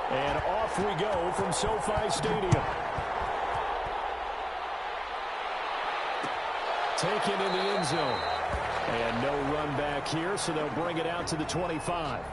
And off we go from SoFi Stadium. Taken in the end zone. And no run back here, so they'll bring it out to the 25.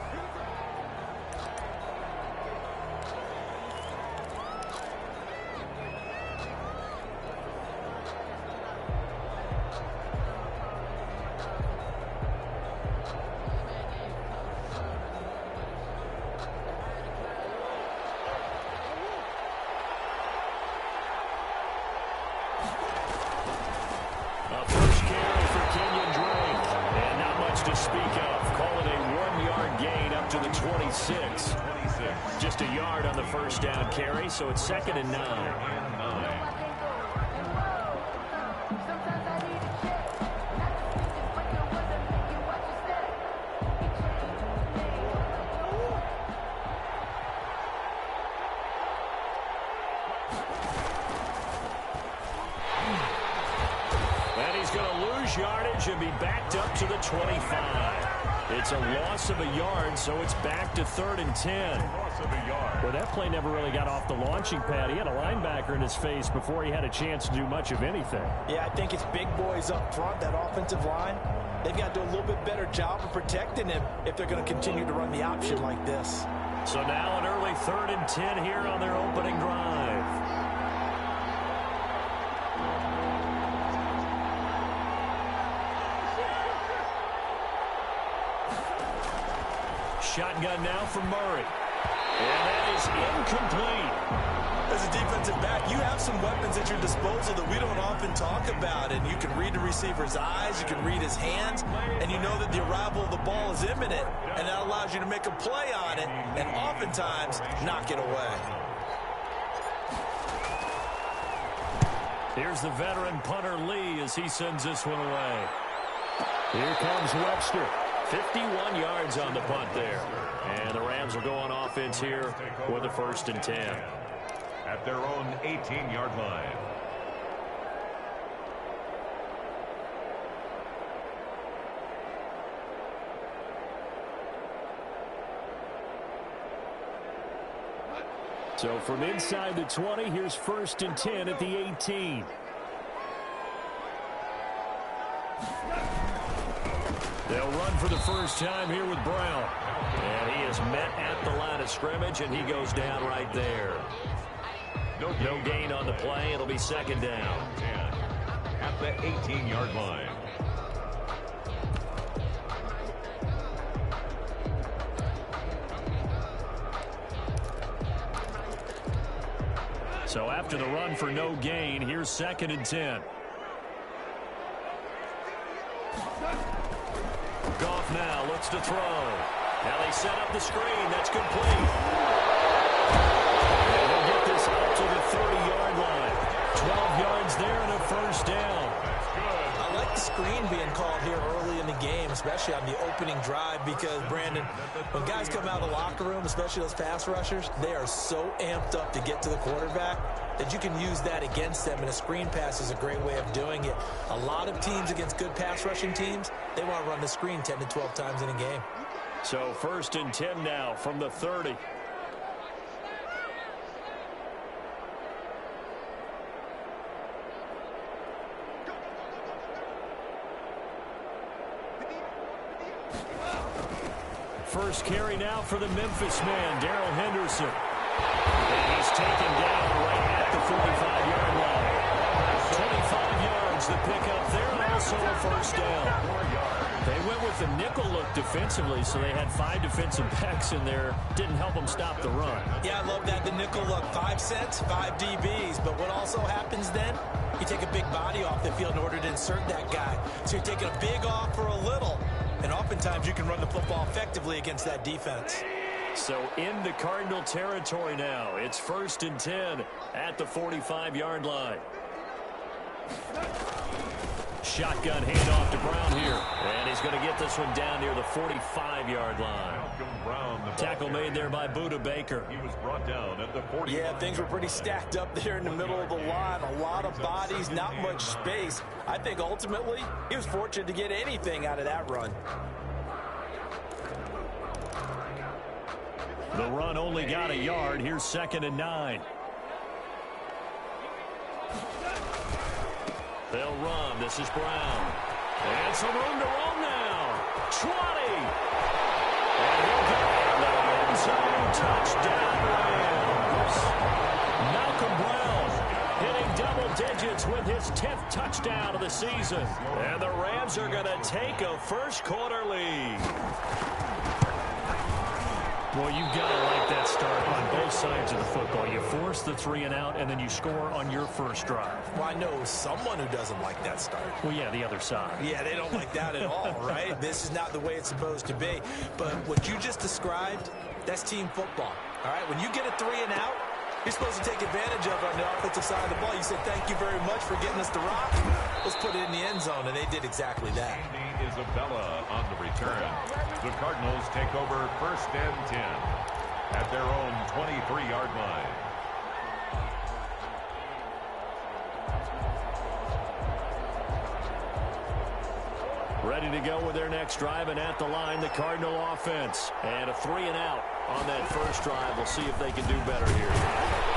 Just a yard on the first down carry, so it's 2nd and 9. And he's going to lose yardage and be backed up to the 25. It's a loss of a yard, so it's back to 3rd and 10. Well, that play never really got off the launching pad. He had a linebacker in his face before he had a chance to do much of anything. Yeah, I think it's big boys up front, that offensive line. They've got to do a little bit better job of protecting him if they're going to continue to run the option like this. So now an early 3rd and 10 here on their opening drive. Shotgun now from Murray. And that is incomplete. As a defensive back, you have some weapons at your disposal that we don't often talk about. And you can read the receiver's eyes, you can read his hands, and you know that the arrival of the ball is imminent. And that allows you to make a play on it and oftentimes knock it away. Here's the veteran punter Lee as he sends this one away. Here comes Webster. 51 yards on the punt there. And the Rams will go on offense here with a 1st and 10. At their own 18-yard line. So from inside the 20, here's 1st and 10 at the 18. They'll run for the first time here with Brown. And he is met at the line of scrimmage, and he goes down right there. No gain on the play. It'll be 2nd down. At the 18-yard line. So after the run for no gain, here's 2nd and 10. Goff now looks to throw. Now they set up the screen. That's complete. And they'll get this up to the 30-yard line. 12 yards there and a 1st down. I like the screen being called here early in the game, especially on the opening drive, because, Brandon, when guys come out of the locker room, especially those pass rushers, they are so amped up to get to the quarterback that you can use that against them, and a screen pass is a great way of doing it. A lot of teams against good pass rushing teams, they want to run the screen 10 to 12 times in a game. So 1st and 10 now from the 30. First carry now for the Memphis man, Darrell Henderson. And he's taken down right at the 45-yard line. 25 yards the pickup there, and also a 1st down. They went with the nickel look defensively, so they had 5 defensive backs in there. Didn't help them stop the run. Yeah, I love that, the nickel look. 5 sets, 5 DBs. But what also happens then, you take a big body off the field in order to insert that guy. So you're taking a big off for a little. And oftentimes you can run the football effectively against that defense. So into Cardinal territory now. It's 1st and 10 at the 45-yard line. Shotgun handoff to Brown here. And he's going to get this one down near the 45-yard line. Tackle made there by Budda Baker. He was brought down at the 40. Yeah, things were pretty stacked up there in the middle of the line. A lot of bodies, not much space. I think ultimately he was fortunate to get anything out of that run. The run only got a yard. Here's 2nd and 9. They'll run. This is Brown. And some room to roam now. 20. And he'll get in the end zone. Touchdown, Rams. Malcolm Brown hitting double digits with his 10th touchdown of the season. And the Rams are going to take a first-quarter lead. Well, you've got to like that start on both sides of the football. You force the 3-and-out, and then you score on your first drive. Well, I know someone who doesn't like that start. Well, yeah, the other side. Yeah, they don't like that at all, right? This is not the way it's supposed to be. But what you just described, that's team football, all right? When you get a 3-and-out, you're supposed to take advantage of it on the offensive side of the ball. You say, thank you very much for getting us the rock. Let's put it in the end zone, and they did exactly that. Isabella on the return. The Cardinals take over 1st and 10 at their own 23-yard line. Ready to go with their next drive, and at the line, the Cardinal offense. And a 3-and-out on that first drive. We'll see if they can do better here.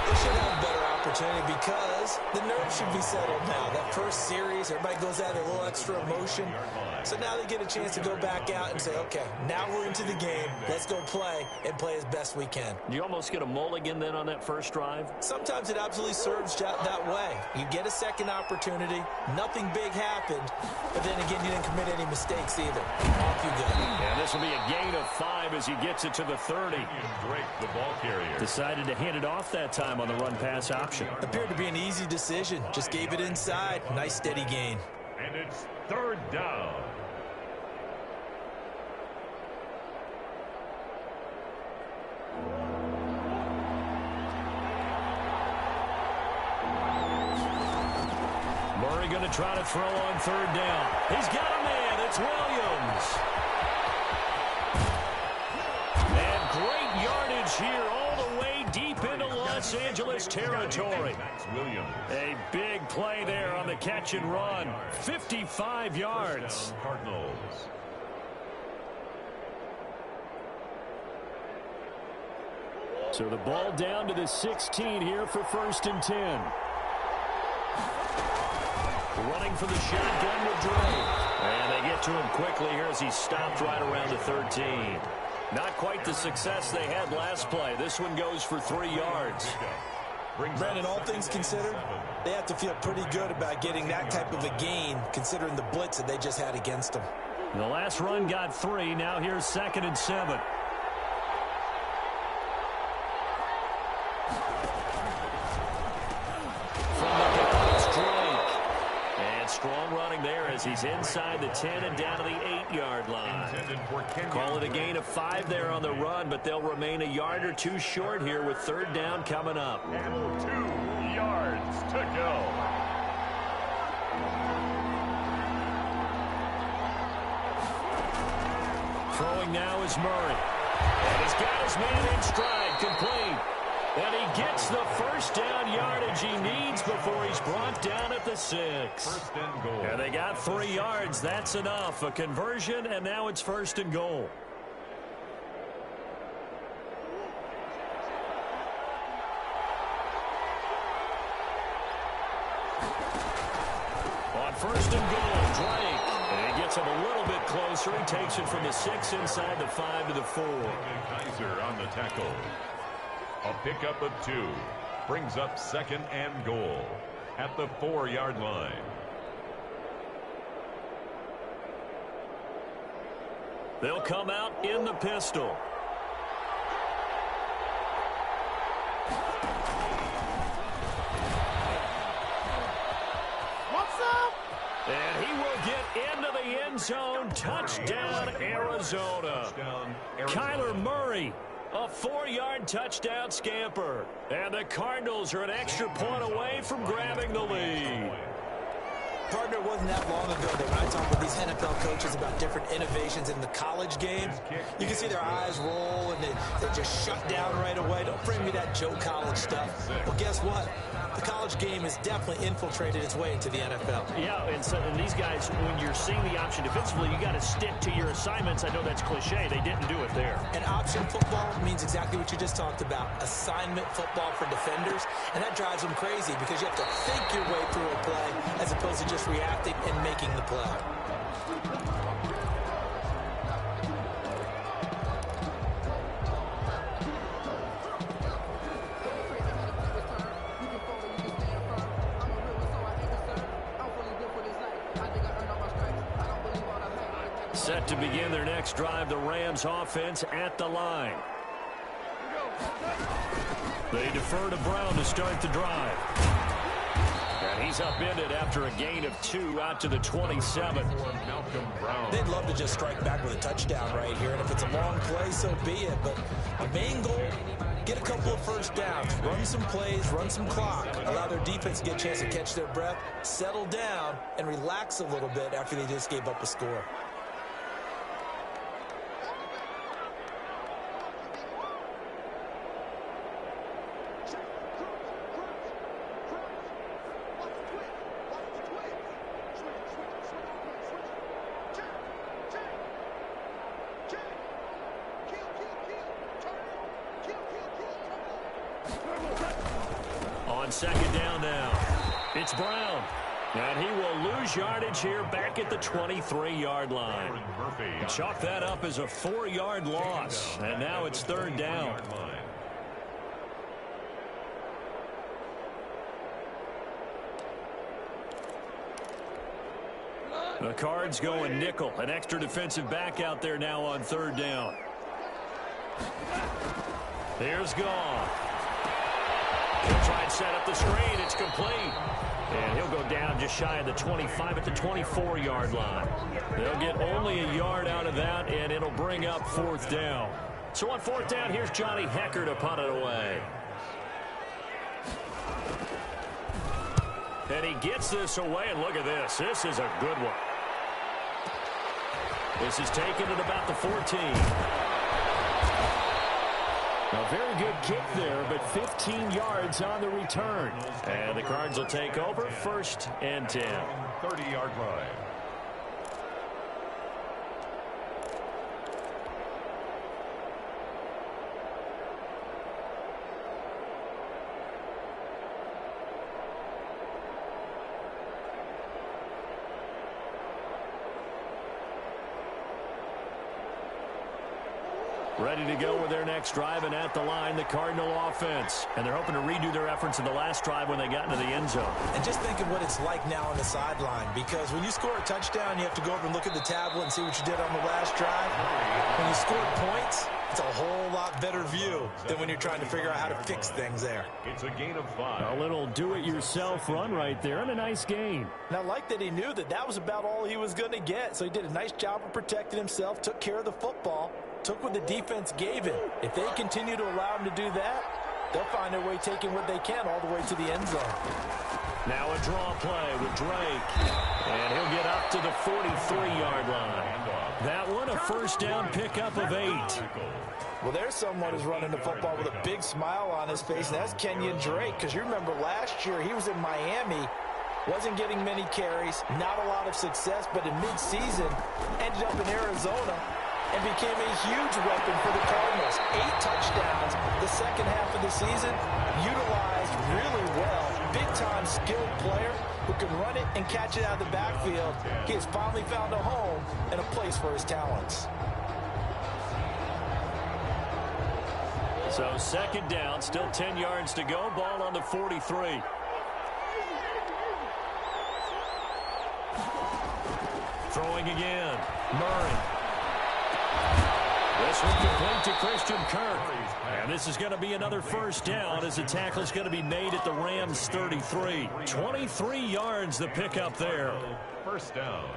They should have a better opportunity because the nerves should be settled now. That first series, everybody goes out a little extra emotion. So now they get a chance to go back out and say, okay, now we're into the game. Let's go play and play as best we can. You almost get a mulligan then on that first drive? Sometimes it absolutely serves that way. You get a second opportunity. Nothing big happened. But then again, you didn't commit any mistakes either. Off you go. And this will be a gain of 5 as he gets it to the 30. Drake, the ball carrier. Decided to hand it off that time on the run-pass option. Appeared to be an easy decision. Just gave it inside. Nice steady gain. And it's 3rd down. Murray going to try to throw on 3rd down. He's got a man. It's Williams. And great yardage here all the way deep into Los Angeles territory. A big play there on the catch and run. 55 yards. Cardinals. So the ball down to the 16 here for 1st and 10. Running for the shotgun with Drake. And they get to him quickly here as he stopped right around the 13. Not quite the success they had last play. This one goes for 3 yards. Brandon, all things considered, they have to feel pretty good about getting that type of a gain considering the blitz that they just had against them. The last run got 3. Now here's 2nd and 7. Strong running there as he's inside the 10 and down to the 8-yard line. Call it a gain of 5 there on the run, but they'll remain a yard or 2 short here with 3rd down coming up. And 2 yards to go. Throwing now is Murray. And he's got his man in stride, complete. And he gets the first down yardage he needs before he's brought down at the 6. 1st and goal. And they got 3 yards. That's enough. A conversion, and now it's 1st and goal. On 1st and goal, Drake. And he gets him a little bit closer. He takes it from the 6 inside the 5 to the 4. Kaiser on the tackle. A pickup of 2 brings up 2nd and goal at the 4-yard line. They'll come out in the pistol. What's up? And he will get into the end zone. Touchdown, Arizona. Kyler Murray. A 4-yard touchdown scamper. And the Cardinals are an extra point away from grabbing the lead. Partner, it wasn't that long ago that when I talk with these NFL coaches about different innovations in the college game, you can see their eyes roll and they just shut down right away. Don't bring me that Joe College stuff. Well, guess what? The college game has definitely infiltrated its way into the NFL. Yeah, and these guys, when you're seeing the option defensively, you got to stick to your assignments. I know that's cliche. They didn't do it there. And option football means exactly what you just talked about, assignment football for defenders, and that drives them crazy because you have to think your way through a play as opposed to just reacting and making the play. Set to begin their next drive, the Rams offense at the line. They defer to Brown to start the drive. And he's upended after a gain of 2 out to the 27. They'd love to just strike back with a touchdown right here, and if it's a long play, so be it. But the main goal, get a couple of first downs, run some plays, run some clock, allow their defense to get a chance to catch their breath, settle down, and relax a little bit after they just gave up a score. On second down now, it's Brown. And he will lose yardage here back at the 23-yard line. Chalk that up as a 4-yard loss. And now it's third down. The Cards going nickel. An extra defensive back out there now on third down. Here's Gone. He'll try and set up the screen. It's complete. And he'll go down just shy of the 25 at the 24-yard line. They'll get only a yard out of that, and it'll bring up fourth down. So on fourth down, here's Johnny Hecker to punt it away. And he gets this away, and look at this. This is a good one. This is taken at about the 14. A very good kick there, but 15 yards on the return. And the Cards will take over, 1st and 10. 30-yard line. Ready to go with their next drive, and at the line, the Cardinal offense. And they're hoping to redo their efforts in the last drive when they got into the end zone. And just think of what it's like now on the sideline, because when you score a touchdown, you have to go over and look at the tablet and see what you did on the last drive. When you scored points, it's a whole lot better view than when you're trying to figure out how to fix things there. It's a gain of 5. A little do-it-yourself run right there, and a nice gain. And I like that he knew that that was about all he was going to get, so he did a nice job of protecting himself, took care of the football, took what the defense gave him. If they continue to allow him to do that, they'll find their way taking what they can all the way to the end zone. Now a draw play with Drake. And he'll get up to the 43-yard line. That one, a first down pickup of 8. Well, there's someone who's running the football with a big smile on his face, and that's Kenyon Drake, because you remember last year he was in Miami, wasn't getting many carries, not a lot of success, but in midseason ended up in Arizona and became a huge weapon for the Cardinals. 8 touchdowns the second half of the season, utilized really well. Big-time skilled player who can run it and catch it out of the backfield. He has finally found a home and a place for his talents. So second down, still 10 yards to go. Ball on the 43. Throwing again. Murray. This one complete to Christian Kirk. And this is going to be another first down as the tackle is going to be made at the Rams' 33. 23 yards the pickup there. First down.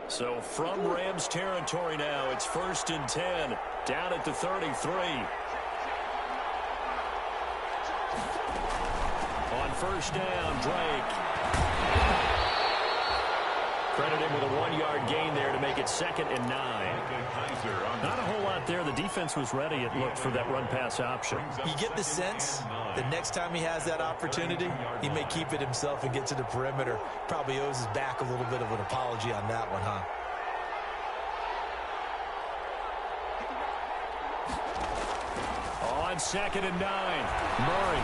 So from Rams territory now, it's 1st and 10, down at the 33. first down. Drake. Credit him with a 1-yard gain there to make it 2nd and 9. Not a whole lot there. The defense was ready, it looked, for that run-pass option. You get the sense that next time he has that opportunity, he may keep it himself and get to the perimeter. Probably owes his back a little bit of an apology on that one, huh? On 2nd and 9, Murray.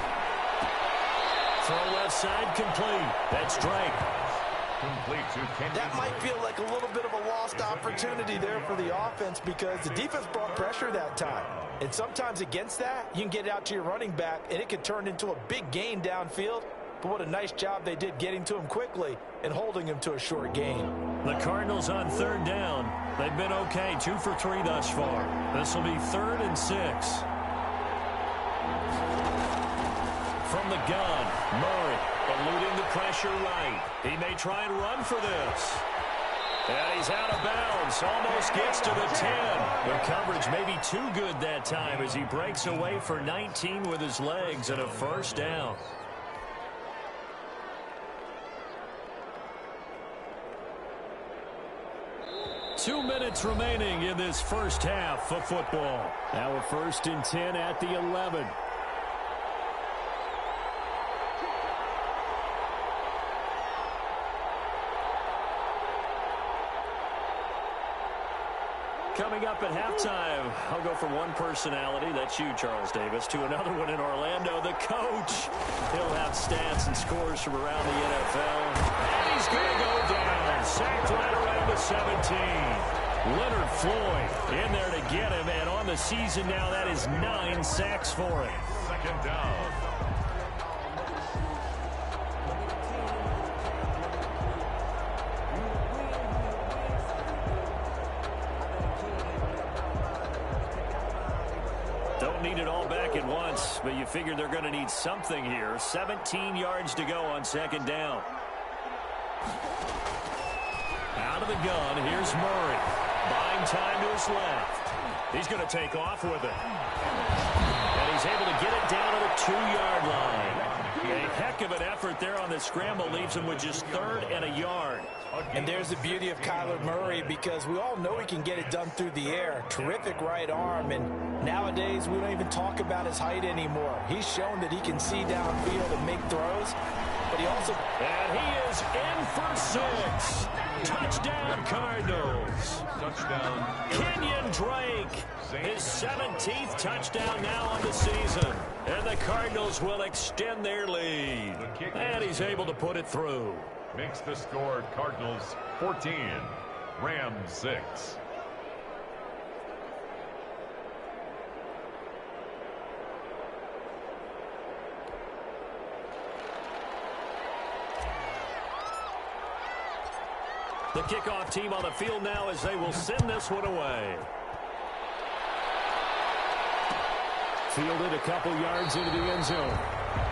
Throw left side, complete. That's Drake. That might feel like a little bit of a lost opportunity there for the offense because the defense brought pressure that time. And sometimes against that, you can get it out to your running back, and it can turn into a big gain downfield. But what a nice job they did getting to him quickly and holding him to a short gain. The Cardinals on 3rd down. They've been okay, 2 for 3 thus far. This will be 3rd and 6. From the gun, Murray eluding the pressure right. He may try and run for this. And he's out of bounds. Almost gets to the 10. The coverage may be too good that time as he breaks away for 19 with his legs and a first down. Two minutes remaining in this first half of football. Now a 1st and 10 at the 11. Coming up at halftime, I'll go from one personality, that's you, Charles Davis, to another one in Orlando, the coach. He'll have stats and scores from around the NFL. And he's going to go down, sacked right around the 17. Leonard Floyd in there to get him, and on the season now, that is 9 sacks for him. 2nd down. Need it all back at once, but you figure they're going to need something here. 17 yards to go on 2nd down. Out of the gun, here's Murray. Buying time to his left. He's going to take off with it. And he's able to get it down to the 2-yard line. A heck of an effort there on the scramble leaves him with just 3rd and a yard. And there's the beauty of Kyler Murray because we all know he can get it done through the air. Terrific right arm, and nowadays we don't even talk about his height anymore. He's shown that he can see downfield and make throws, but he also... And he is in for 6. Touchdown, Cardinals. Touchdown. Kenyon Drake, his 17th touchdown now on the season. And the Cardinals will extend their lead. And he's able to put it through. Makes the score Cardinals 14, Rams 6. The kickoff team on the field now as they will send this one away. Fielded a couple yards into the end zone.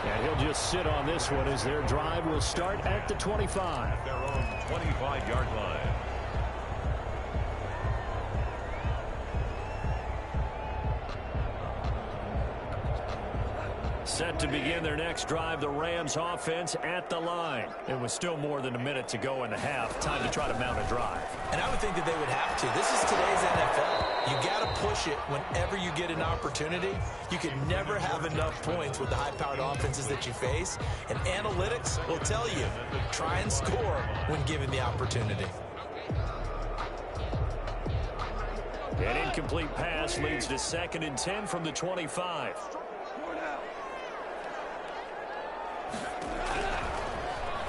And he'll just sit on this one as their drive will start at the 25. Their own 25-yard line. Set to begin their next drive, the Rams offense at the line. It was still more than a minute to go in the half. Time to try to mount a drive. And I would think that they would have to. This is today's NFL. You got to push it whenever you get an opportunity. You can never have enough points with the high-powered offenses that you face. And analytics will tell you, try and score when given the opportunity. An incomplete pass leads to 2nd and 10 from the 25.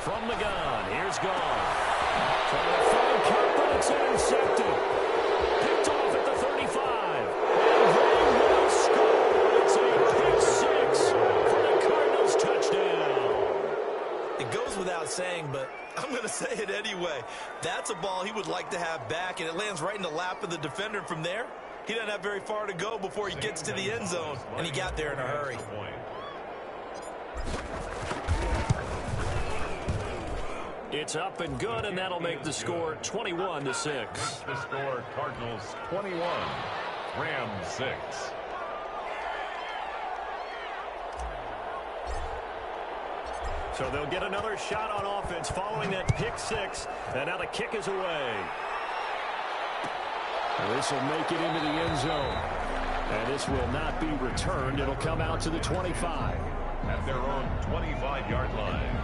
From the gun, here's Gone. Trying to find Cup, but it's intercepted. Picked off at the 35. And they will score. It's a pick 6 for the Cardinals touchdown. It goes without saying, but I'm going to say it anyway. That's a ball he would like to have back, and it lands right in the lap of the defender from there. He doesn't have very far to go before he gets to the end zone, and he got there in a hurry. It's up and good, and that'll make the score 21-6. The score Cardinals 21, Rams 6. So they'll get another shot on offense following that pick six. And now the kick is away. This will make it into the end zone. And this will not be returned. It'll come out to the 25. At their own 25-yard line.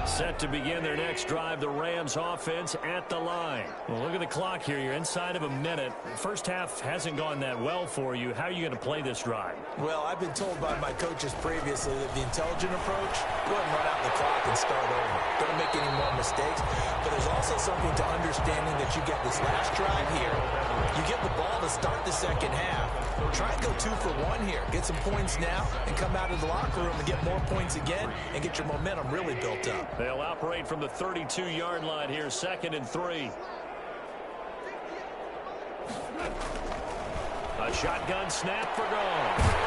Set to begin their next drive, the Rams offense at the line. Well, look at the clock here. You're inside of a minute. First half hasn't gone that well for you. How are you going to play this drive? Well, I've been told by my coaches previously that the intelligent approach, go ahead and run out the clock and start over. Don't make any more mistakes. But there's also something to understanding that you get this last drive here. You get the ball to start the second half. Try and go 2 for 1 here. Get some points now and come out of the locker room and get more points again and get your momentum really built up. They'll operate from the 32-yard line here, 2nd and 3. A shotgun snap for goal.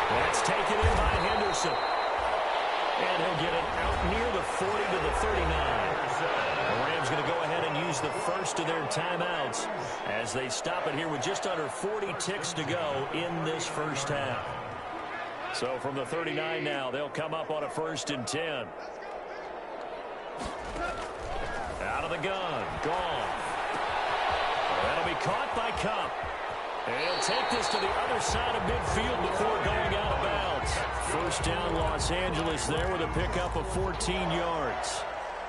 That's taken in by Henderson. And he'll get it out near the 40 to the 39. The Rams going to go ahead and use the first of their timeouts as they stop it here with just under 40 ticks to go in this first half. So from the 39 now, they'll come up on a 1st and 10. Out of the gun. Gone. That'll be caught by Cup. And he'll take this to the other side of midfield before going out of bounds. First down, Los Angeles there with a pickup of 14 yards.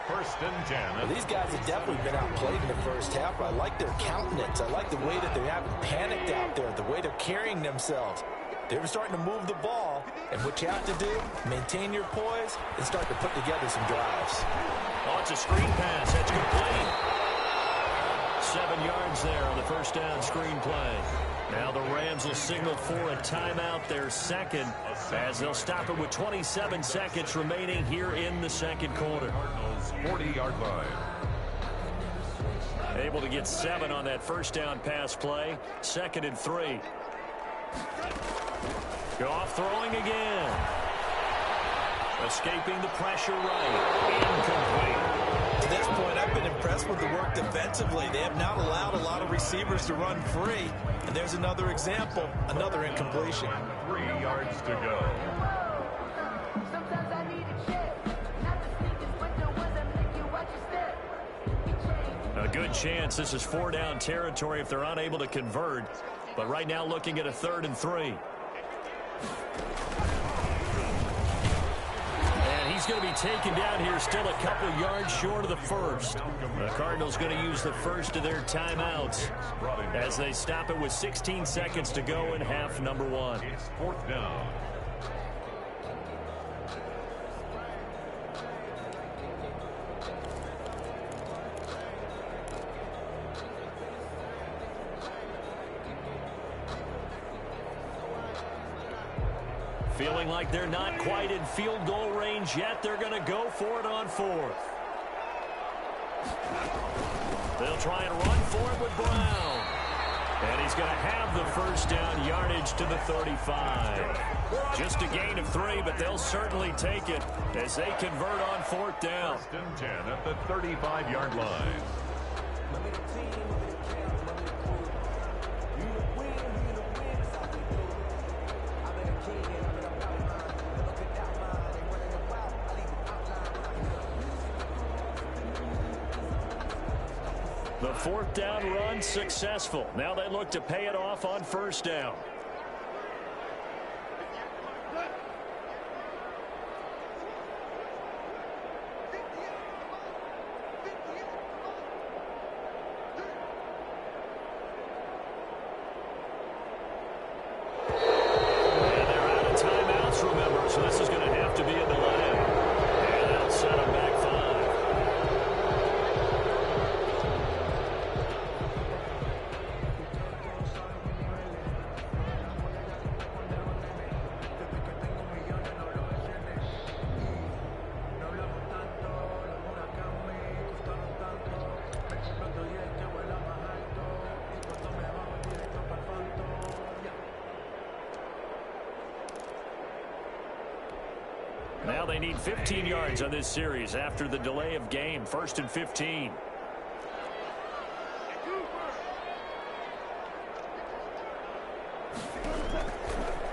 1st and 10. Well, these guys have definitely been outplayed in the first half. I like their countenance. I like the way that they haven't panicked out there, the way they're carrying themselves. They're starting to move the ball, and what you have to do, maintain your poise and start to put together some drives. Oh, it's a screen pass. That's complete. 7 yards there on the first down screen play. Now the Rams will signal for a timeout, their second, as they'll stop it with 27 seconds remaining here in the second quarter. 40-yard line. Able to get 7 on that first down pass play. 2nd and 3. Goff throwing again. Escaping the pressure right. Incomplete. To this point, I've been impressed with the work defensively. They have not allowed a lot of receivers to run free. And there's another example, another incompletion. 3 yards to go. A good chance this is 4-down territory if they're unable to convert. But right now looking at a 3rd and 3. He's going to be taken down here, still a couple yards short of the first. The Cardinals going to use the first of their timeouts as they stop it with 16 seconds to go in half number 1. It's 4th down. Feeling like they're not quite in field goal range yet. They're going to go for it on 4th. They'll try and run for it with Brown. And he's going to have the first down, yardage to the 35. Just a gain of 3, but they'll certainly take it as they convert on 4th down. 1st and 10 at the 35-yard line. The 4th down run successful. Now they look to pay it off on 1st down. And they're out of timeouts, remember, so this is going to have to be a delay. And that'll set them back 5. Now they need 15 yards on this series after the delay of game. 1st and 15.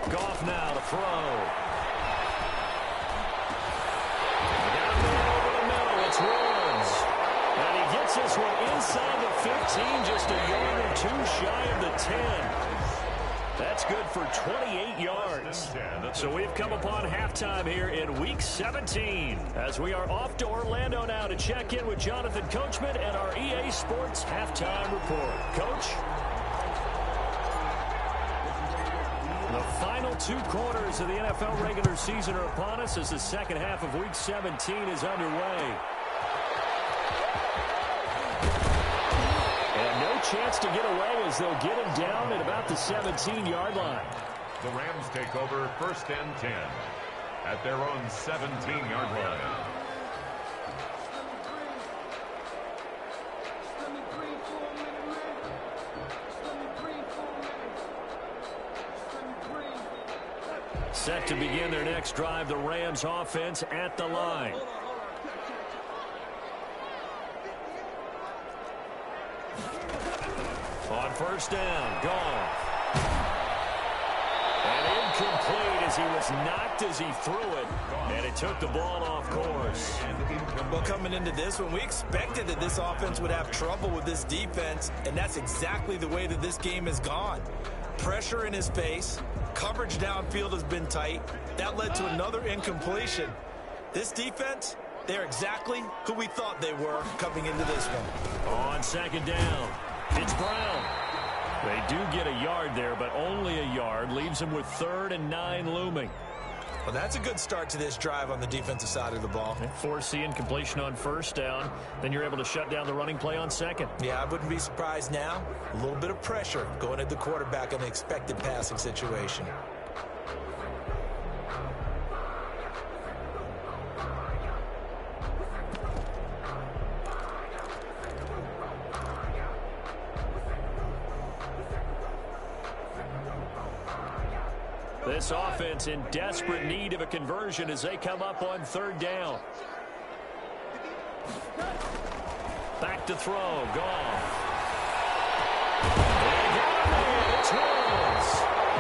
Goff now to throw. Gets this one inside the 15, just a yard or two shy of the 10. That's good for 28 yards. So we've come upon halftime here in Week 17 as we are off to Orlando now to check in with Jonathan Coachman and our EA Sports Halftime Report. Coach? The final 2 quarters of the NFL regular season are upon us as the second half of Week 17 is underway. Chance to get away as they'll get him down at about the 17-yard line. The Rams take over 1st and 10 at their own 17-yard line. Set to begin their next drive, the Rams offense at the line. On 1st down, Goff. And incomplete as he was knocked as he threw it. And it took the ball off course. Well, coming into this one, we expected that this offense would have trouble with this defense, and that's exactly the way that this game has gone. Pressure in his face. Coverage downfield has been tight. That led to another incompletion. This defense, they're exactly who we thought they were coming into this one. On 2nd down. It's Brown. They do get a yard there, but only a yard. Leaves them with 3rd and 9 looming. Well, that's a good start to this drive on the defensive side of the ball. Force the incompletion on 1st down. Then you're able to shut down the running play on 2nd. Yeah, I wouldn't be surprised now. A little bit of pressure going at the quarterback on an expected passing situation. This offense in desperate need of a conversion as they come up on 3rd down. Back to throw. Goff. It's Hills.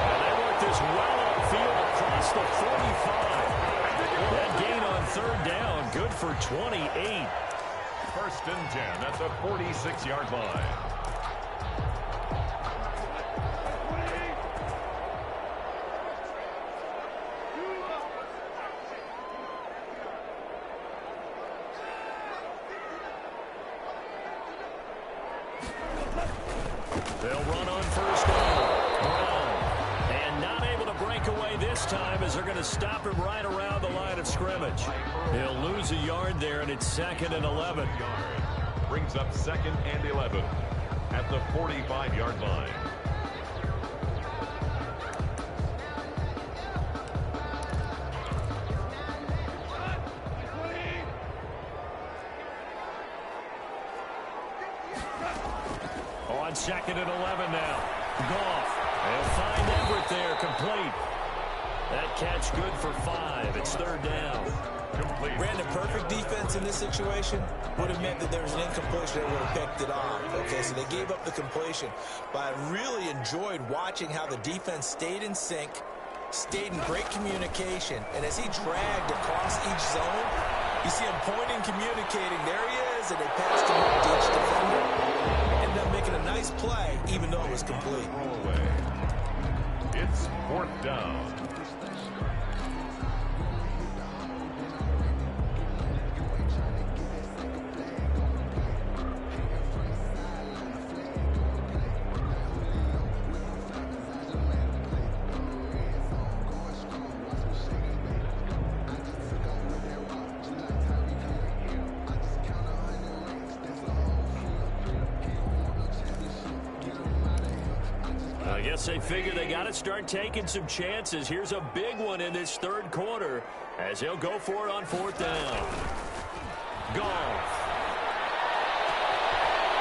And they work this well upfield across the 45. That gain on 3rd down, good for 28. 1st and 10 at the 46-yard line. They'll run on 1st down. Brown. And not able to break away this time as they're going to stop him right around the line of scrimmage. He'll lose a yard there, and it's 2nd and 11. Brings up 2nd and 11 at the 45-yard line. On 2nd and 11 now. Goff. They'll find Everett there, complete. That catch good for 5. It's 3rd down. Complete. Brandon, perfect defense in this situation would have meant that there was an incompletion that would have picked it off. Okay, so they gave up the completion. But I really enjoyed watching how the defense stayed in sync, stayed in great communication, and as he dragged across each zone, you see him pointing, communicating. There he is, and they passed him up to each defender. Ended up making a nice play, even though it was complete. Roll away. It's 4th down. I guess they figure they got to start taking some chances. Here's a big one in this 3rd quarter as he'll go for it on 4th down. Goff.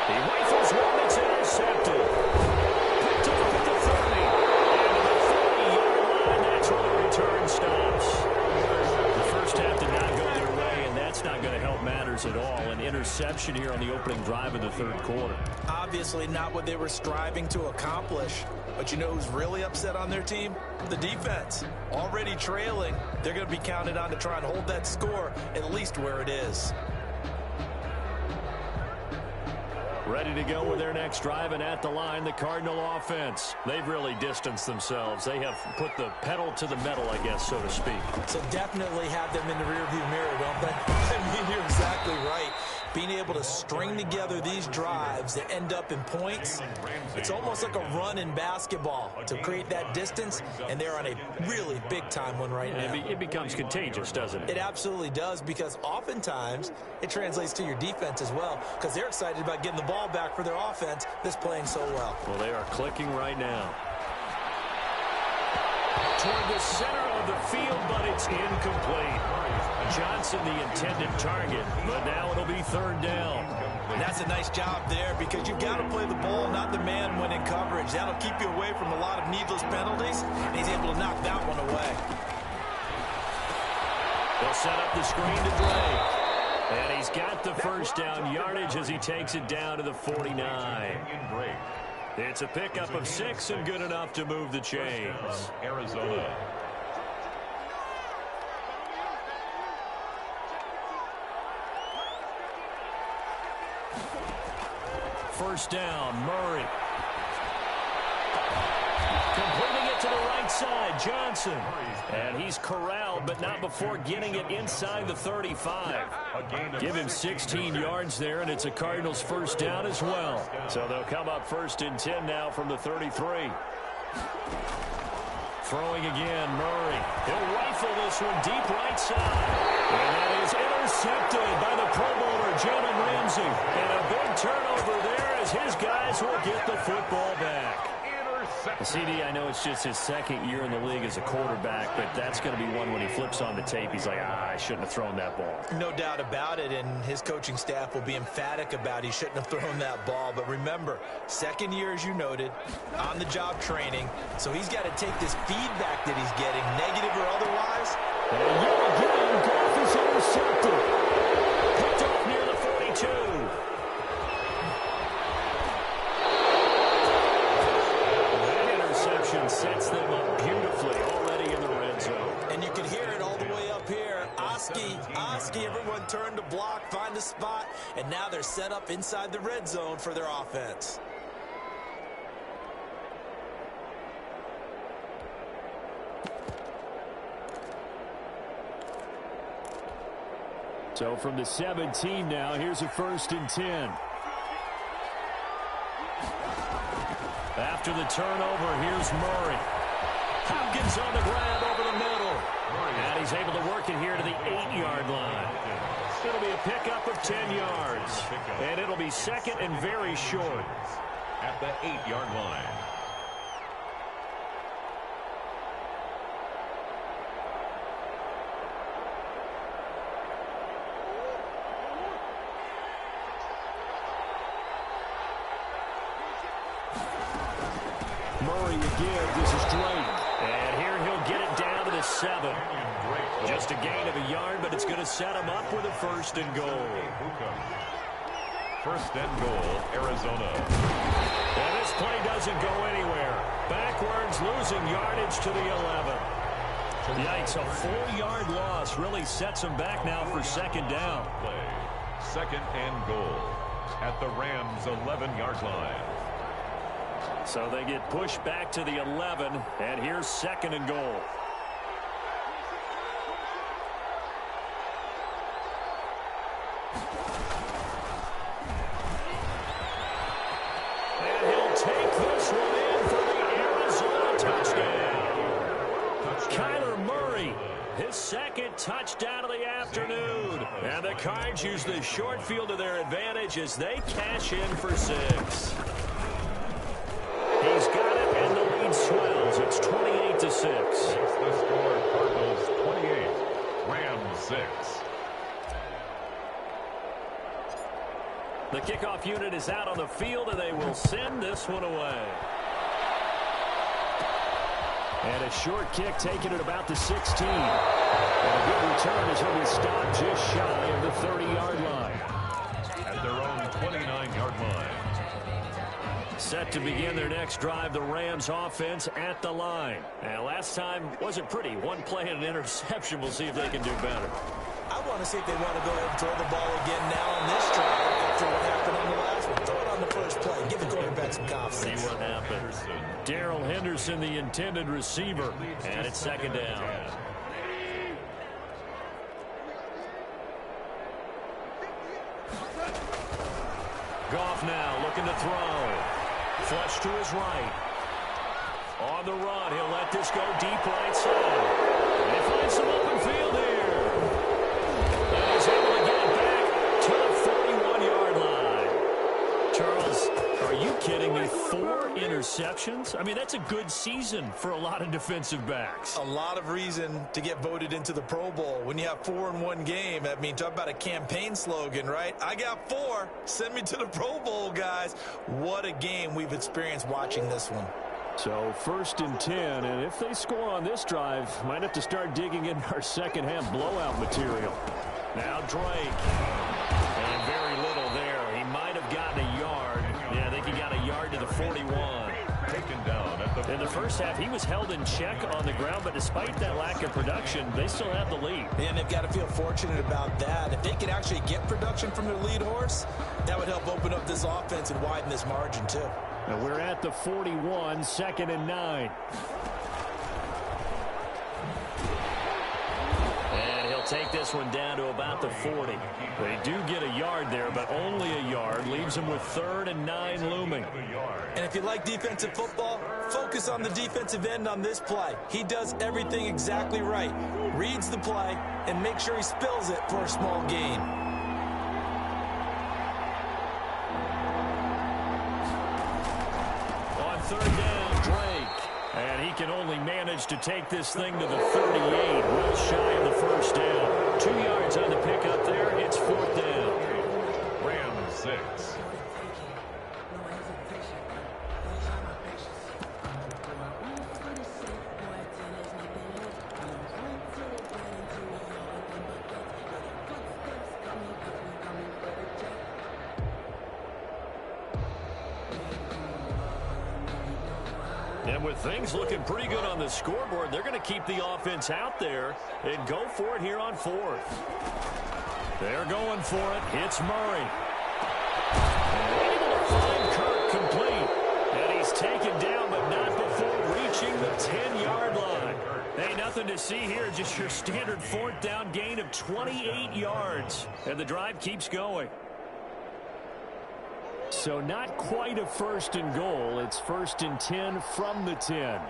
He rifles one that's intercepted. Picked off at the 30. And to the 40-yard line, that's where the return stops. The first half did not go their way, and that's not going to help matters at all. An interception here on the opening drive of the 3rd quarter. Obviously not what they were striving to accomplish. But you know who's really upset on their team? The defense. Already trailing, they're going to be counted on to try and hold that score at least where it is. Ready to go with their next drive, and at the line, the Cardinal offense. They've really distanced themselves. They have put the pedal to the metal, I guess, so to speak. So definitely have them in the rearview mirror, don't they? I mean, you're exactly right. Being able to string together these drives that end up in points, it's almost like a run in basketball to create that distance, and they're on a really big-time one right now. It becomes contagious, doesn't it? It absolutely does, because oftentimes it translates to your defense as well, because they're excited about getting the ball back for their offense that's playing so well. Well, they are clicking right now. Toward the center of the field, but it's incomplete. Johnson, the intended target, but now it'll be third down. And that's a nice job there, because you've got to play the ball, not the man when in coverage. That'll keep you away from a lot of needless penalties, and he's able to knock that one away. They'll set up the screen to Drake. And he's got the first down yardage as he takes it down to the 49. It's a pickup of 6 and good enough to move the chains. Arizona. First down, Murray. Completing it to the right side, Johnson. And he's corralled, but not before getting it inside the 35. Give him 16 yards there, and it's a Cardinals first down as well. So they'll come up first and 10 now from the 33. Throwing again, Murray. He'll rifle this one deep right side. And that is intercepted by the Pro Bowler, Jalen Ramsey. And a big turnover there as his guys will get the football back. CD, I know it's just his second year in the league as a quarterback, but that's going to be one when he flips on the tape. He's like, I shouldn't have thrown that ball. No doubt about it, and his coaching staff will be emphatic about he shouldn't have thrown that ball. But remember, second year, as you noted, on-the-job training, so he's got to take this feedback that he's getting, negative or otherwise. And yet again, Goff is intercepted. Picked off near the 42. Sets them up beautifully already in the red zone. And you can hear it all the way up here. Oski, everyone turned to block, find a spot, and now they're set up inside the red zone for their offense. So from the 17 now, here's a first and 10. After the turnover, here's Murray. Hopkins on the grab over the middle. And he's able to work it here to the 8-yard line. It'll be a pickup of 10 yards. And it'll be second and very short. At the 8-yard line. Murray again. This is Drake. And here he'll get it down to the 7. Just a gain of a yard, but it's going to set him up with a first and goal. First and goal, Arizona. And this play doesn't go anywhere. Backwards, losing yardage to the 11. Yikes, a 4-yard loss really sets him back now for second down. Play. Second and goal at the Rams' 11-yard line. So they get pushed back to the 11, and here's second and goal. And he'll take this one in for the Arizona touchdown. Kyler Murray, his second touchdown of the afternoon. And the Cards use the short field to their advantage as they cash in for 6. He's got it, and the lead swells. It's 28-6. The score, Cardinals 28, Rams 6. The kickoff unit is out on the field, and they will send this one away. And a short kick taken at about the 16. And a good return as he'll be stopped just shy of the 30-yard line. At their own 29-yard line. Set to begin their next drive, the Rams offense at the line. And last time wasn't pretty. One play and an interception. We'll see if they can do better. I want to see if they want to go ahead and throw the ball again now on this drive after what happened on the last one. Throw it on the play. Give the quarterback some confidence. See what happens. Darrell Henderson, the intended receiver, and it's second down. Goff now looking to throw. Flush to his right. On the run, he'll let this go deep right side. And he finds some open field here. And he's able to get it back to the 41-yard line. Charles, are you kidding me? 4 interceptions? I mean, that's a good season for a lot of defensive backs. A lot of reason to get voted into the Pro Bowl. When you have 4 in one game, I mean, talk about a campaign slogan, right? I got 4. Send me to the Pro Bowl, guys. What a game we've experienced watching this one. So 1st and 10, and if they score on this drive, might have to start digging in our second-half blowout material. Now Drake. And very little there. He might have gotten a yard. Yeah, I think he got a yard to the 41. Taken down at the... In the first half, he was held in check on the ground, but despite that lack of production, they still have the lead. And they've got to feel fortunate about that. If they could actually get production from their lead horse, that would help open up this offense and widen this margin, too. And we're at the 41, 2nd and 9. And he'll take this one down to about the 40. They do get a yard there, but only a yard. Leaves them with 3rd and 9 looming. And if you like defensive football, focus on the defensive end on this play. He does everything exactly right. Reads the play and makes sure he spills it for a small gain. On 3rd down, Drake. And he can only manage to take this thing to the 38. Well shy of the 1st down. 2 yards on the pickup there. It's 4th down. Rams 6. And with things looking pretty good on the scoreboard, they're going to keep the offense out there and go for it here on 4th. They're going for it. It's Murray. And able to find Kirk complete. And he's taken down, but not before reaching the 10-yard line. Hey, nothing to see here. Just your standard 4th down gain of 28 yards. And the drive keeps going. So not quite a 1st and goal. It's 1st and 10 from the 10.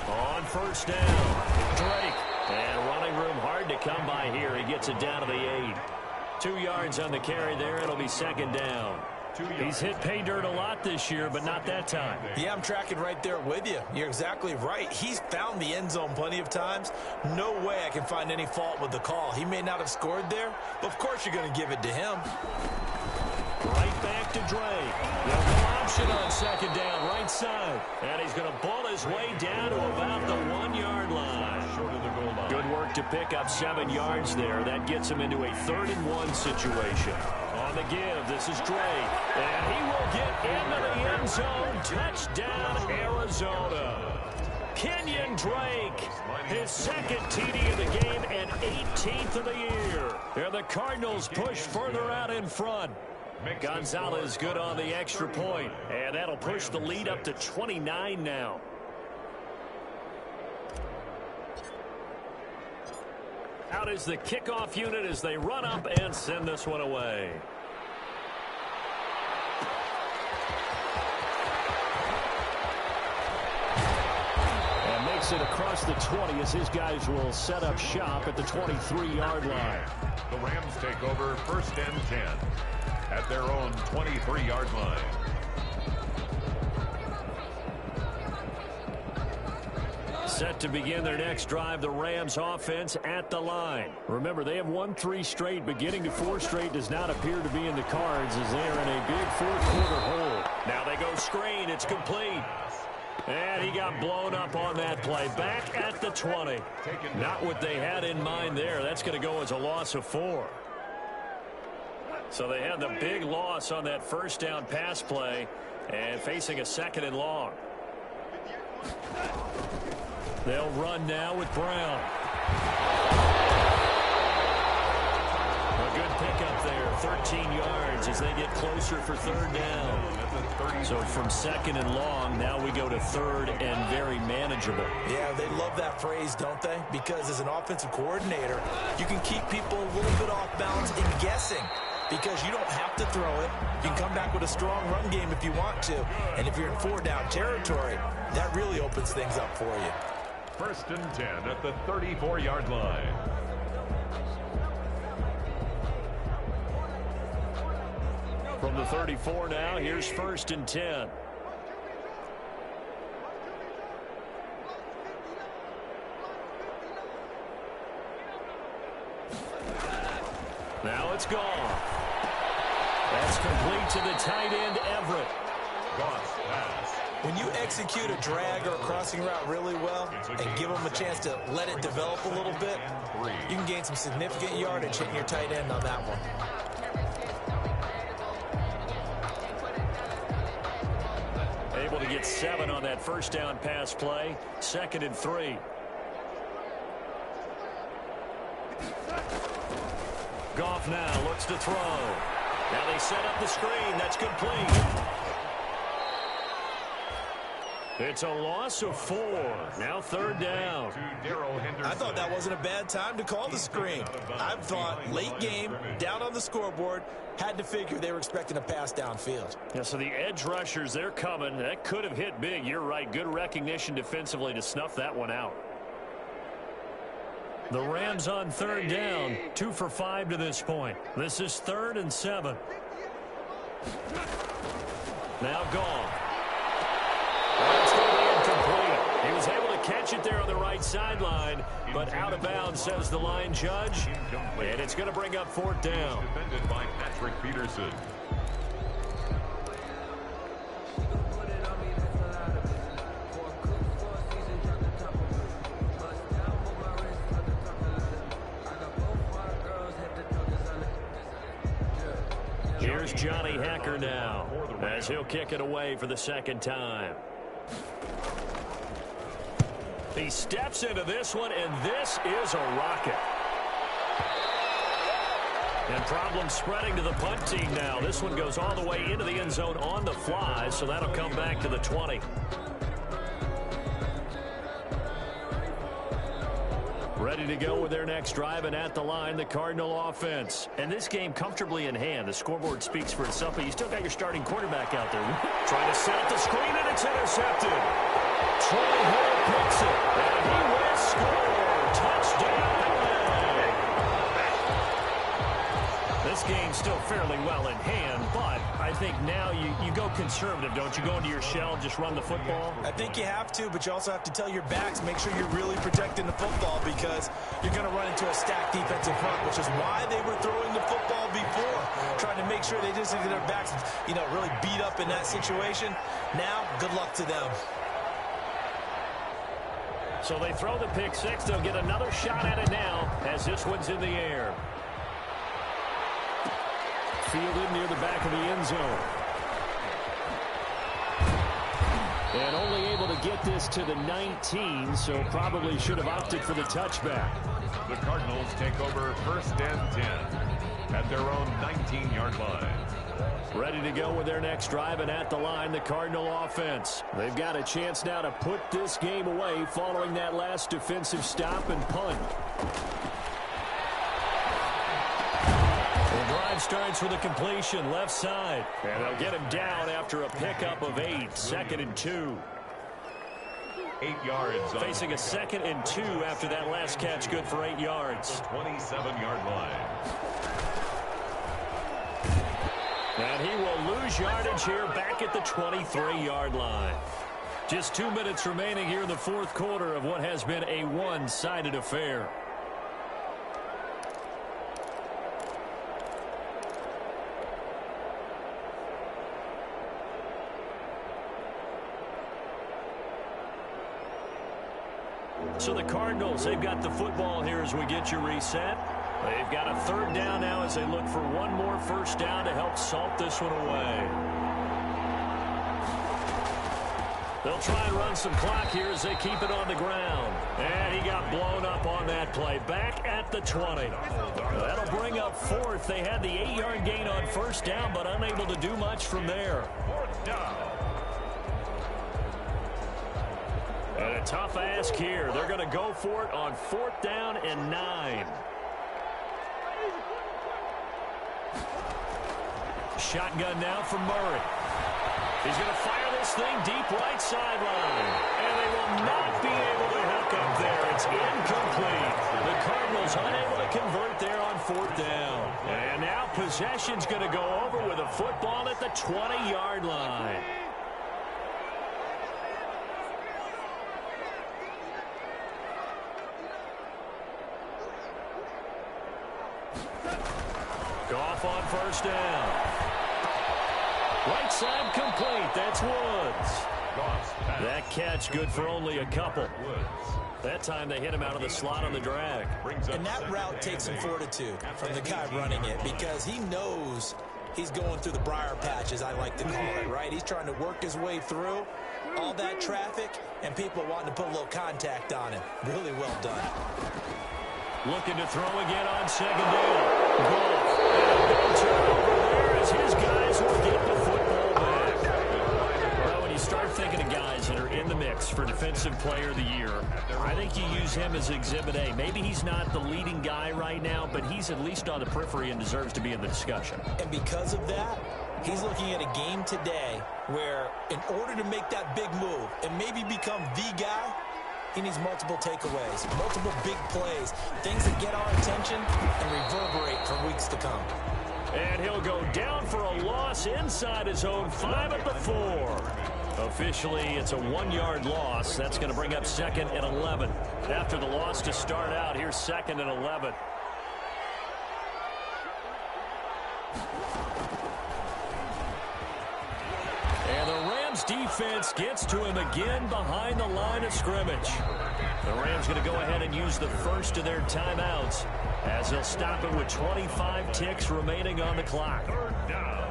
On 1st down, Drake. And running room hard to come by here. He gets it down to the 8. 2 yards on the carry there. It'll be 2nd down. He's hit pay dirt a lot this year, but not that time. Yeah, I'm tracking right there with you. You're exactly right. He's found the end zone plenty of times. No way I can find any fault with the call. He may not have scored there, but of course you're going to give it to him. Right back to Drake. There's no option on 2nd down, right side. And he's going to ball his way down to about the 1-yard line. Short of the goal line. Good work to pick up 7 yards there. That gets him into a 3rd and 1 situation. On the give, this is Drake. And he will get into the end zone. Touchdown, Arizona. Kenyon Drake, his 2nd TD of the game and 18th of the year. And the Cardinals push further out in front. Gonzalez good on the extra point. And that'll push the lead up to 29 now. Out is the kickoff unit as they run up and send this one away. And makes it across the 20 as his guys will set up shop at the 23-yard line. The Rams take over 1st and 10 at their own 23-yard line. Set to begin their next drive, the Rams offense at the line. Remember, they have won 3 straight, but getting to 4 straight does not appear to be in the cards as they are in a big 4th-quarter hole. Now they go screen. It's complete. And he got blown up on that play. Back at the 20. Not what they had in mind there. That's going to go as a loss of 4. So they had the big loss on that 1st down pass play and facing a 2nd and long. They'll run now with Brown. A good pickup there, 13 yards. yards as they get closer for third down. So from second and long, now we go to third and very manageable. Yeah, they love that phrase, don't they? Because as an offensive coordinator, you can keep people a little bit off balance and guessing because you don't have to throw it. You can come back with a strong run game if you want to. And if you're in 4-down territory, that really opens things up for you. First and 10 at the 34-yard line. From the 34 now, here's first and 10. Now it's gone. That's complete to the tight end, Everett. Goss pass. When you execute a drag or a crossing route really well and give them a chance to let it develop a little bit, you can gain some significant yardage hitting your tight end on that one. Able to get 7 on that first down pass play. Second and 3. Goff now looks to throw. Now they set up the screen. That's complete. It's a loss of 4. Now third down. I thought that wasn't a bad time to call the screen. I thought late game, down on the scoreboard, had to figure they were expecting a pass downfield. Yeah, so the edge rushers, they're coming. That could have hit big. You're right. Good recognition defensively to snuff that one out. The Rams on third down. 2 for 5 to this point. This is 3rd and 7. Now gone. That's going to be incomplete. He was able to catch it there on the right sideline, but out of bounds, says the line judge. And it's going to bring up 4th down. Defended by Patrick Peterson. Here's Johnny Hacker now, as he'll kick it away for the second time. He steps into this one, and this is a rocket. And problems spreading to the punt team now. This one goes all the way into the end zone on the fly, so that'll come back to the 20. Ready to go with their next drive, and at the line, the Cardinal offense. And this game comfortably in hand. The scoreboard speaks for itself, but you still got your starting quarterback out there. Trying to set up the screen, and it's intercepted. Troy Hill picks it, and he will score. Touchdown. This game's still fairly well in hand, but I think now you go conservative, don't you? Go into your shell, just run the football? I think you have to, but you also have to tell your backs, make sure you're really protecting the football because you're going to run into a stacked defensive front, which is why they were throwing the football before, trying to make sure they just get their backs, really beat up in that situation. Now, good luck to them. So they throw the pick six. They'll get another shot at it now as this one's in the air. Fielded near the back of the end zone. And only able to get this to the 19, so probably should have opted for the touchback. The Cardinals take over 1st and 10 at their own 19-yard line. Ready to go with their next drive, and at the line, the Cardinal offense. They've got a chance now to put this game away following that last defensive stop and punt. The drive starts with a completion left side, and they'll get him down after a pickup of 8. 2nd and 2. 8 yards. Facing a 2nd and 2 after that last catch, good for 8 yards. 27-yard line. And he will lose yardage here back at the 23-yard line. Just 2 minutes remaining here in the 4th quarter of what has been a one-sided affair. So the Cardinals, they've got the football here as we get you reset. They've got a 3rd down now as they look for one more 1st down to help salt this one away. They'll try and run some clock here as they keep it on the ground. And he got blown up on that play. Back at the 20. That'll bring up fourth. They had the 8-yard gain on first down, but unable to do much from there. Fourth down. And a tough ask here. They're going to go for it on 4th down and 9. Shotgun now from Murray. He's going to fire this thing deep right sideline. And they will not be able to hook up there. It's incomplete. The Cardinals unable to convert there on 4th down. And now possession's going to go over with a football at the 20-yard line. Goff on first down. Right side complete. That's Woods. That catch good for only a couple. That time they hit him out of the slot on the drag. And that route takes some fortitude from the guy running it because he knows he's going through the briar patch, as I like to call it, right? He's trying to work his way through all that traffic and people wanting to put a little contact on him. Really well done. Looking to throw again on second down. Goff. And a big turnover there as his guys will get the football back. Well, when you start thinking of guys that are in the mix for Defensive Player of the Year, I think you use him as Exhibit A. Maybe he's not the leading guy right now, but he's at least on the periphery and deserves to be in the discussion. And because of that, he's looking at a game today where in order to make that big move and maybe become the guy, he needs multiple takeaways, multiple big plays, things that get our attention and reverberate for weeks to come. And he'll go down for a loss inside his own 5 at the 4. Officially, it's a 1-yard loss. That's going to bring up 2nd and 11. After the loss to start out, here's 2nd and 11. And the Rams defense gets to him again behind the line of scrimmage. The Rams going to go ahead and use the first of their timeouts as they'll stop it with 25 ticks remaining on the clock. Third down.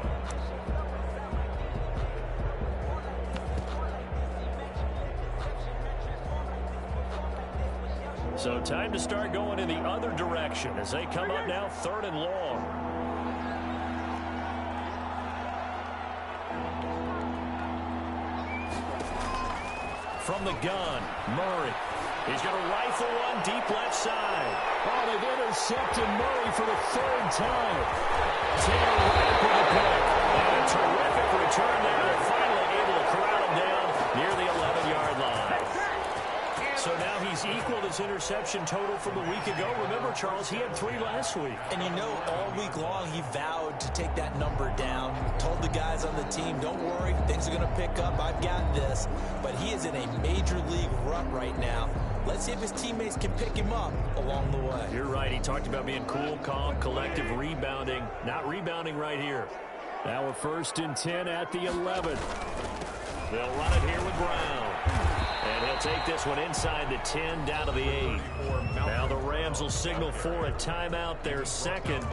So time to start going in the other direction as they come up now 3rd and long. From the gun, Murray. He's going to rifle one deep left side. Oh, they've intercepted Murray for the 3rd time. Taylor Rapp with a pick. And a terrific return there. They're finally able to corral him down near the 11-yard line. So now he's equaled his interception total from a week ago. Remember, Charles, he had 3 last week. And you know, all week long he vowed to take that number down. Told the guys on the team, don't worry, things are going to pick up. I've got this. But he is in a major league rut right now. Let's see if his teammates can pick him up along the way. You're right. He talked about being cool, calm, collective, rebounding. Not rebounding right here. Now we're 1st and 10 at the 11. They'll run it here with Brown. And he'll take this one inside the 10 down to the 8. Now the Rams will signal for a timeout, their 2nd,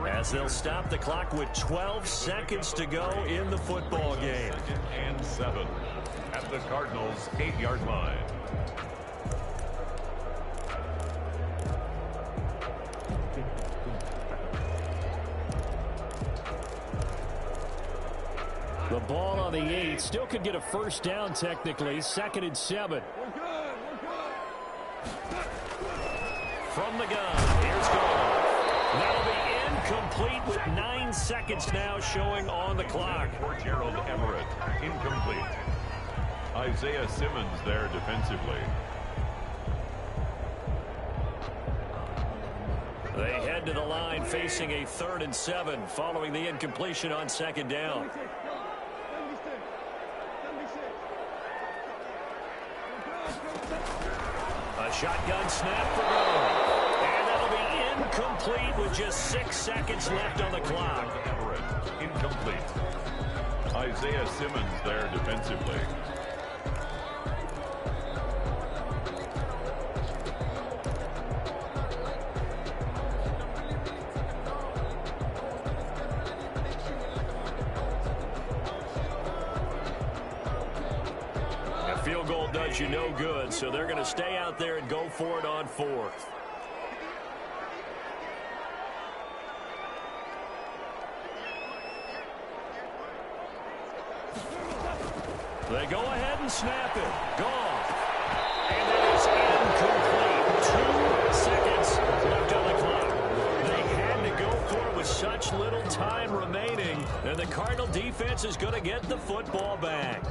as they'll stop the clock with 12 seconds to go in the football game. 2nd and 7 at the Cardinals' 8-yard line. The ball on the 8. Still could get a first down technically. 2nd and 7. From the gun. Here's Goff. That'll be incomplete with 9 seconds now showing on the clock. For Gerald Everett, incomplete. Isaiah Simmons there defensively. They head to the line facing a 3rd and 7 following the incompletion on 2nd down. A shotgun snap for Goff. And that'll be incomplete with just 6 seconds left on the clock. Everett, incomplete. Isaiah Simmons there defensively. does you no good, so they're going to stay out there and go for it on fourth. They go ahead and snap it. Gone. And it is incomplete. 2 seconds left on the clock. They had to go for it with such little time remaining, and the Cardinal defense is going to get the football back.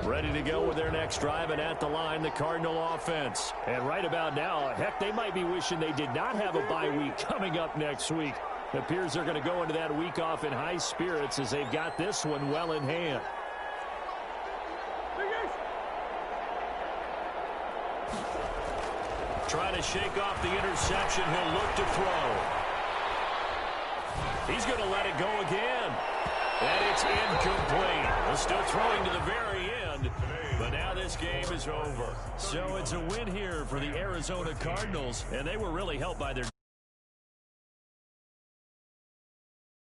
Ready to go with their next drive, and at the line, the Cardinal offense. And right about now, heck, they might be wishing they did not have a bye week coming up next week. It appears they're going to go into that week off in high spirits as they've got this one well in hand. Trying to shake off the interception. He'll look to throw. He's going to let it go again. And it's incomplete. Well, still throwing to the very end, but now this game is over. So it's a win here for the Arizona Cardinals, and they were really helped by their